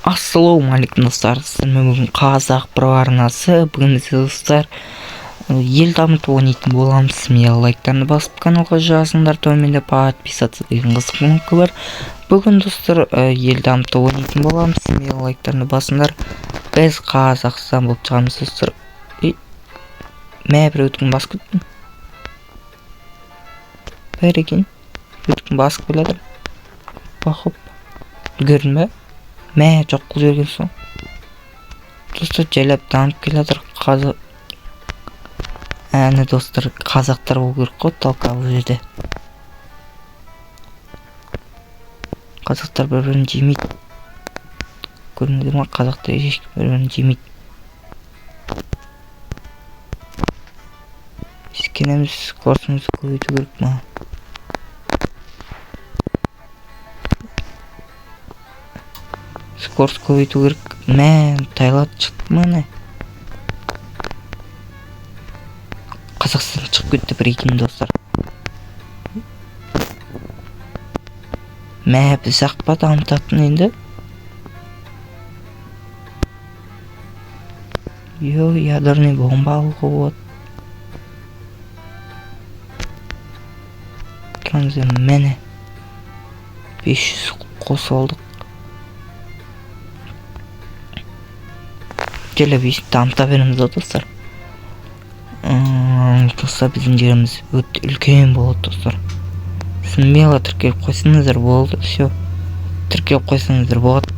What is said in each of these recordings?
Ассалаумағалейкум достар, сіздермен бүгін қазақ про арнасы. Бүгін біз достар ел дамыту ойнайтын боламыз. Смело лайктарны басып каналға жазыңдар, төменде подписаться деген қызық кнопка бар. Бүгін достар ел дамыту ойнайтын боламыз. Смело лайктарны басыңдар. Біз Қазақстан болып шығамыз достар. Мә бір өткен басып кеттім. Бәрі екен өткен басып келедір. Бақып үлгердім бе? Мә жоқ қыл жерген соң достар жайлап дамып келатыр. Әне достар, қазақтар болу керек қой толқа бұл жерде. Қазақтар бір-бірін жемейді. Көрмедіңдер ма? Қазақтар ешкім бір-бірін жемейді. Біз келеміз, скоростымызды көбейту керек ма? Скорость көбейту керек. Мә, тайлат шықты ма не? Қазақстан шығып кетті бір екен достар. Мә, біз ақпа дамытатын енді. Ядерный бомба алуға болады. Тұраңыздар, мәне 500 қосып алдық. Келіп дамыта береміз достар. Достар, біздің жеріміз өте үлкен болады достар. Смело тіркеліп қойсаңыздар болды. Все, тіркеліп қойсаңыздар болады.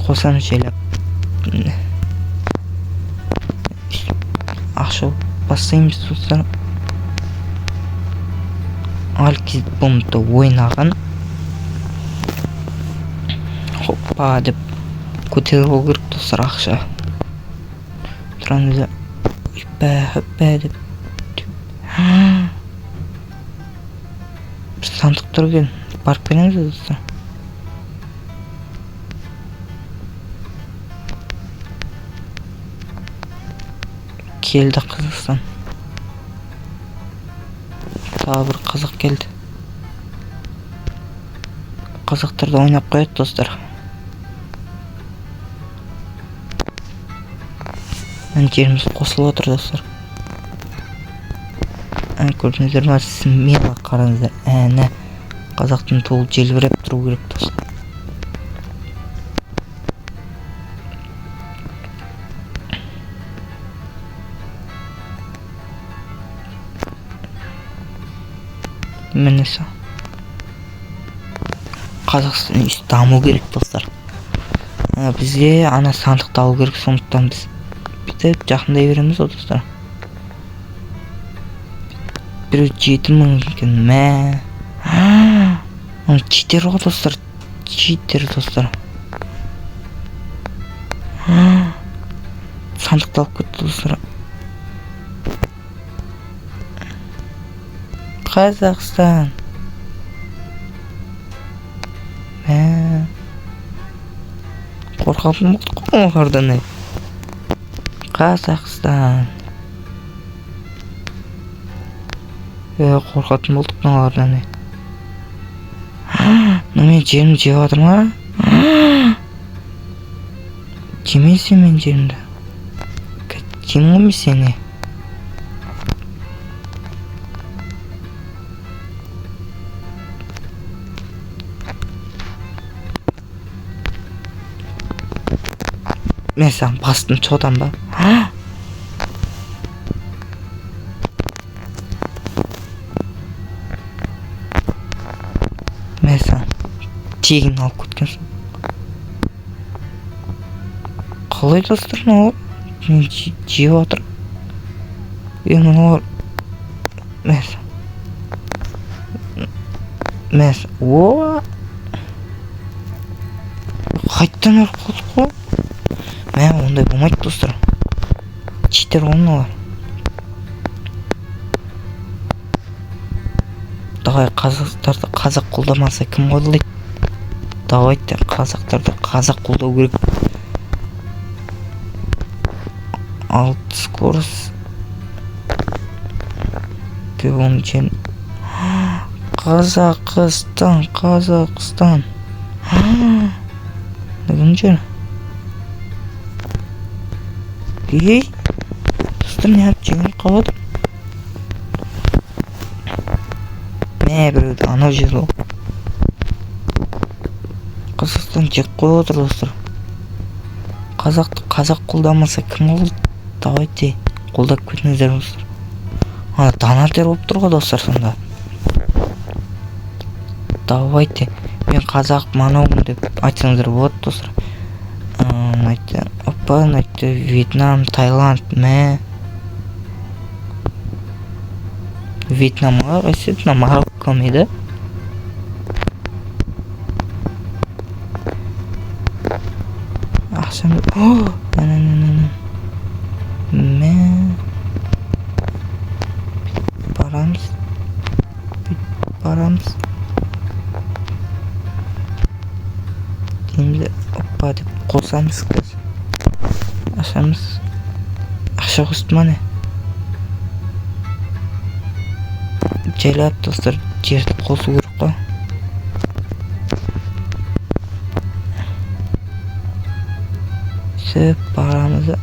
Қосамыз жайлап. Ақша бастаймыз достар. Алкиз бомбты ойнаған. Хоппа деп көтеру керек достар ақша. Тұраңыздар. Хөппә деп. Бір сандық тұр екен. Барып келіңіз достар. Келді Қазақстан. Тағы бір қазақ келді. Қазақтарда ойнап қояды достар. Жеріміз қосылып отыр достар. Көрдіңіздер ма? Смело қараңыздар. Әне қазақтың туы желбіреп тұру керек достар. Міне со. Қазақстан үсті даму керек достар. Бізге ана сандықты алу керек, сондықтан біз бүйтіп жақындай береміз достар. Біреу 7000 екен. Мә. Оны читер ғой достар. Читер достар. Сандықты алып кетті достар. Қазақстан. Мә. Қорқатын болды қой олардан. Қазақстан. Қорқатын болдық мыналардан. Мен жерімді жеп жатыр ма? Жемесе мен жерімді. Жем ғой мен сені. Мен саған бастым çoğdan ба? Мен саған тегін алып кеткен соң. Қалай достар мыналар? Мен жеп отыр. Мыналар. Мен саған. Қайттан өліп қалдық қой. Мә, ондай болмайды достар. Читер оңалар. Давай қазақтарды қазақ қолдамаса кім қолдайды? Давайте қазақтарды қазақ қолдау керек. 6 скорость. Қазақстан. Кім жүр? Ей, достар, не алып жеңіл қалады? Мә, біреуді анау жер ол. Қазақстан жек қойып отыр, достар. Қазақты қазақ қолдамаса кім қолдайды? Давайте қолдап кетіңіздер, достар. Донатер болып тұр ғой, достар, сонда. Давайте, мен қазақ манаумын деп айтсаңыздар болады, достар. Опа, Вьетнам, Таиланд, мә. Вьетнамға қайсетіна Марокко мейді. Ақшам... Мә. Барамыз. Деймді, опа деп қосамыз кіз. Ашамыз. Ақша қосты ма не? Жайлап, достар, жерді қосу керек қой. Сөп, барамызды.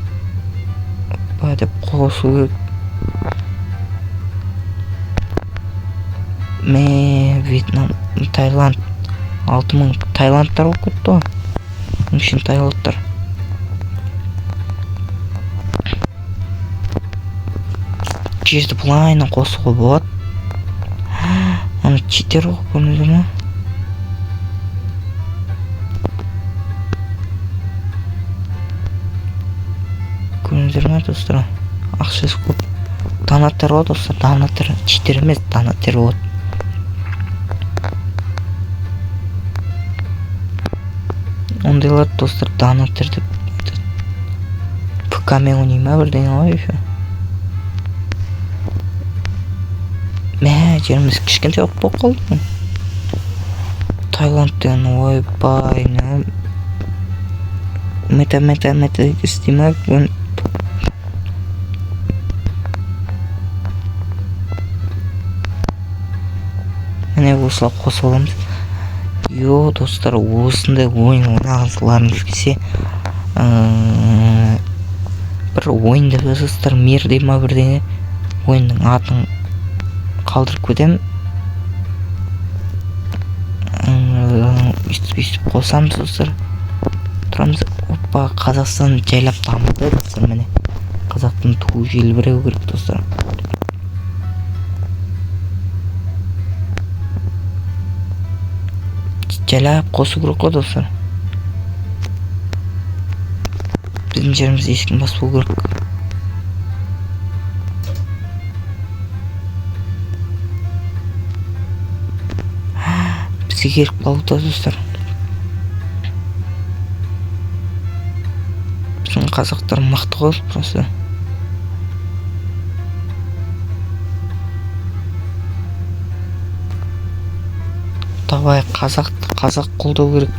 Опа деп қосу керек. Мә, Вьетнам, Таиланд. 6000 Таиландтар болып кетті ғой. Үшін Таиландтар. Жерді бұлайынан қосуға болады. Аны читер ғой, көрмеді ма? Көрмедер ма, достар? Ақшасы көп. Донаттар ғой, достар, донаттар. Читер емес, донаттар болады. Ондайлар, достар, донаттар деп айтады. ПК-мен ойнайма бірден ғой еще. Мә, жеріміз кішкентай болып қалды. Таиланд деген, ойбай, мета істемек. Міне осылай қосып аламыз. Йо, достар, осындай ойын ойнағыңыздарыңыз келсе, бір ойынды жазасыздар, мир дей ма бірдеңе, ойынның атын қалдырып кетем. Үстіп қосамыз, достар. Тұрамыз. Опа, Қазақстан жайлап дамыды, достар, міне. Қазақтың туы желбіреу керек, достар. Жайлап қосу керек қой, достар. Біздің жеріміз ешкім баспау керек. Бізге келіп қалуда, достар. Біздің қазақтар мықты ғой, просто. Давай, қазақ қолдау керек.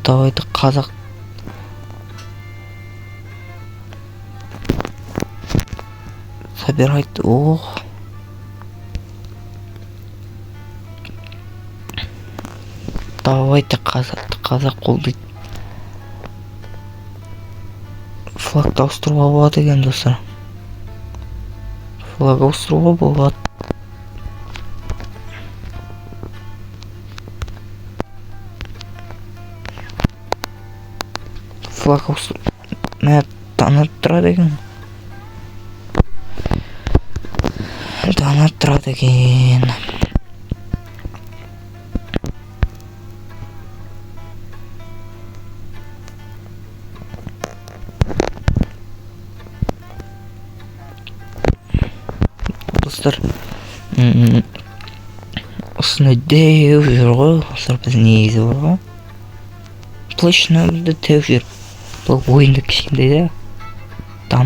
Давайды қазақ. Собирайды. Ох. Давайте қазақ қолдайды. Флагты ауыстыруға болады екен, достар. Флаг ауыстыруға болады. Флаг ауыстыру. Мә, донат тұрады екен. Донат тұрады екен. Достар, осыны деу жүр ғой, достар, біз негізі бар ғой. Площадь нөмірді деу жүр. Бұл ойынды кішкентай да.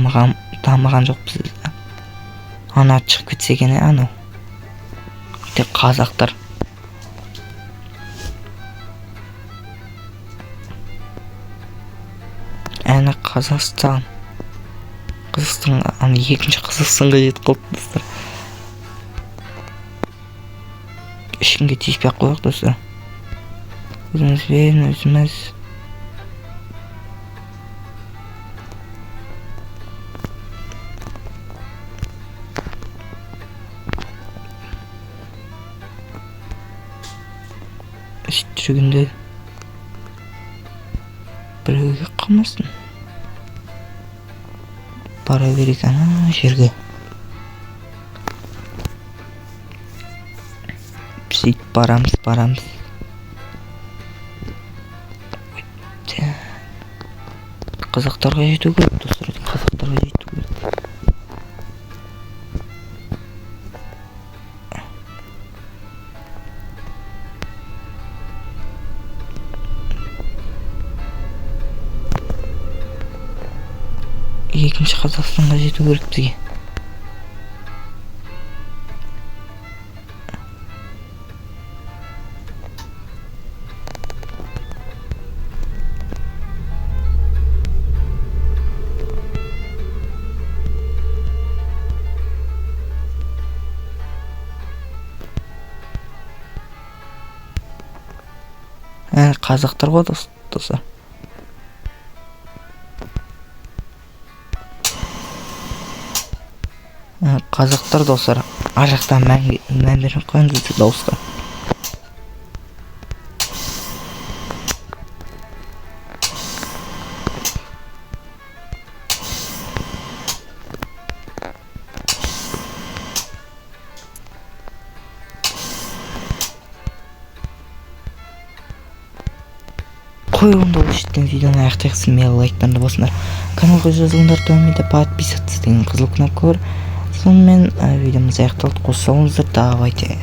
Дамыған жоқ бізде. Ана шығып кетсе екен, анау. Тек қазақтар. Әні Қазақстан Қазақстанға, ана екінші Қазақстанға жетіп қалды достар. Ешкімге тиіспей ақ қояйық достар. Өзімізбен өзіміз. Жүргенде біреуге қалмасын. Бара берейік ана жерге. Сөйтіп барамыз. Қазақтарға жету керек достар, қазақтарға жету керек. Екінші Қазақстанға жету керек бізге. Қазақтар ғой достар. Қазақтар достар, ар жақтан мән беріп қойыңыз дауысқа. Қой онда ол жерден видеоны аяқтайықсын, мейлі лайктарды басыңдар. Каналға жазылыңдар, төменде подписаться деген қызыл кнопка бар. Сонымен видеомыз аяқталды. Қоса болыңыздар, давайте.